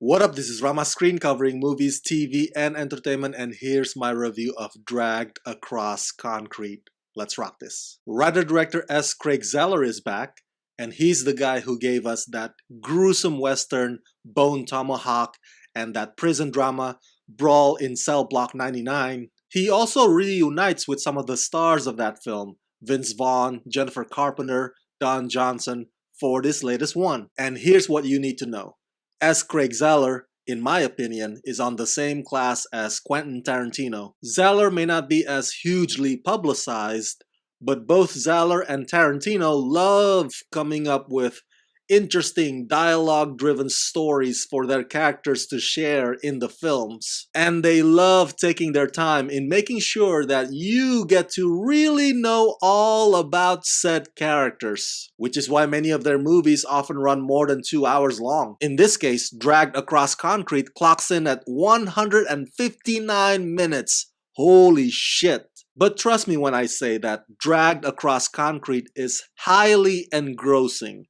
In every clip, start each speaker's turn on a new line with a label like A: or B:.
A: What up, this is Rama Screen covering movies, TV, and entertainment, and here's my review of Dragged Across Concrete. Let's rock this. Writer-director S. Craig Zeller is back, and he's the guy who gave us that gruesome western, Bone Tomahawk, and that prison drama, Brawl in Cell Block 99. He also reunites with some of the stars of that film, Vince Vaughn, Jennifer Carpenter, Don Johnson, for this latest one. And here's what you need to know. S. Craig Zeller, in my opinion, is on the same class as Quentin Tarantino. Zeller may not be as hugely publicized, but both Zeller and Tarantino love coming up with interesting dialogue-driven stories for their characters to share in the films. And they love taking their time in making sure that you get to really know all about said characters, which is why many of their movies often run more than 2 hours long. In this case, Dragged Across Concrete clocks in at 159 minutes. Holy shit. But trust me when I say that Dragged Across Concrete is highly engrossing.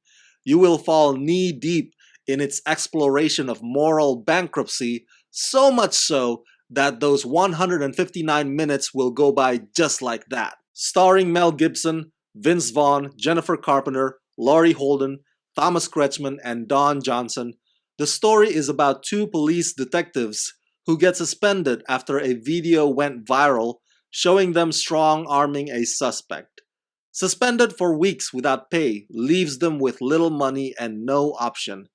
A: You will fall knee-deep in its exploration of moral bankruptcy, so much so that those 159 minutes will go by just like that. Starring Mel Gibson, Vince Vaughn, Jennifer Carpenter, Laurie Holden, Thomas Kretschmann, and Don Johnson, the story is about two police detectives who get suspended after a video went viral showing them strong-arming a suspect. Suspended for weeks without pay leaves them with little money and no option.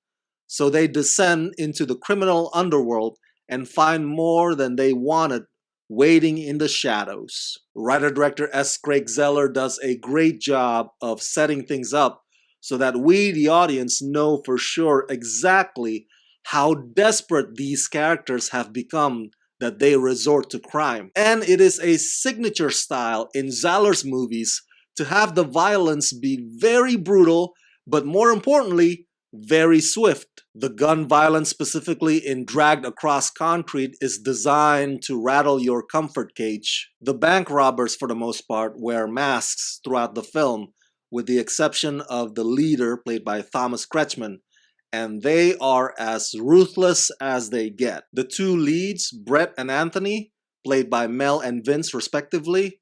A: So they descend into the criminal underworld and find more than they wanted waiting in the shadows. Writer-director S. Craig Zeller does a great job of setting things up so that we, the audience, know for sure exactly how desperate these characters have become that they resort to crime. And it is a signature style in Zeller's movies to have the violence be very brutal, but more importantly, very swift. The gun violence specifically in Dragged Across Concrete is designed to rattle your comfort cage. The bank robbers, for the most part, wear masks throughout the film, with the exception of the leader, played by Thomas Kretschmann, and they are as ruthless as they get. The two leads, Brett and Anthony, played by Mel and Vince respectively,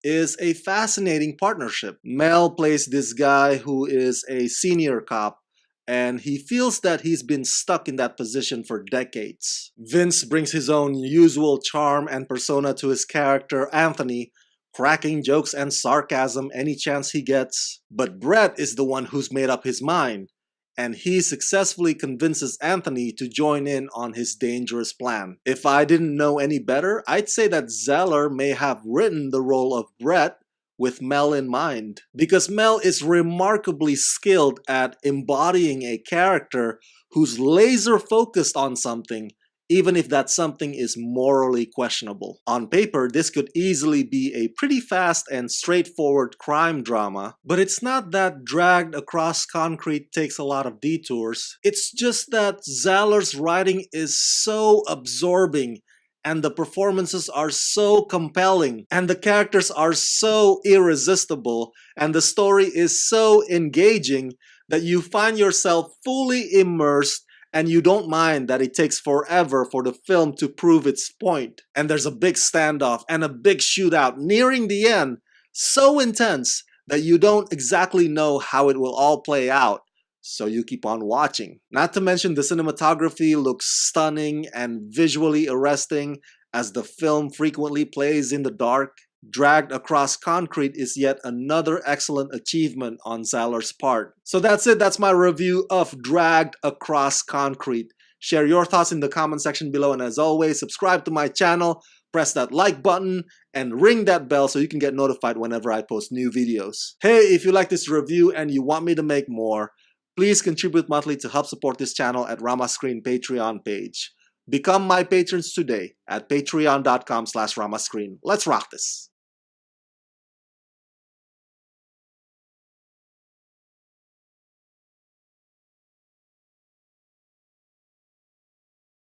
A: is a fascinating partnership. Mel plays this guy who is a senior cop, and he feels that he's been stuck in that position for decades. Vince brings his own usual charm and persona to his character, Anthony, cracking jokes and sarcasm any chance he gets. But Brett is the one who's made up his mind, and he successfully convinces Anthony to join in on his dangerous plan. If I didn't know any better, I'd say that Zeller may have written the role of Brett with Mel in mind, because Mel is remarkably skilled at embodying a character who's laser focused on something, even if that something is morally questionable. On paper, this could easily be a pretty fast and straightforward crime drama, but it's not that Dragged Across Concrete takes a lot of detours. It's just that Zeller's writing is so absorbing, and the performances are so compelling, and the characters are so irresistible, and the story is so engaging that you find yourself fully immersed and you don't mind that it takes forever for the film to prove its point. And there's a big standoff and a big shootout nearing the end, so intense that you don't exactly know how it will all play out, so you keep on watching. Not to mention the cinematography looks stunning and visually arresting as the film frequently plays in the dark. Dragged Across Concrete is yet another excellent achievement on Zeller's part. So that's it, that's my review of Dragged Across Concrete. Share your thoughts in the comment section below, and as always, subscribe to my channel, press that like button, and ring that bell so you can get notified whenever I post new videos. Hey, if you like this review and you want me to make more, please contribute monthly to help support this channel at Rama Screen Patreon page. Become my patrons today at patreon.com/ramascreen. Let's rock this.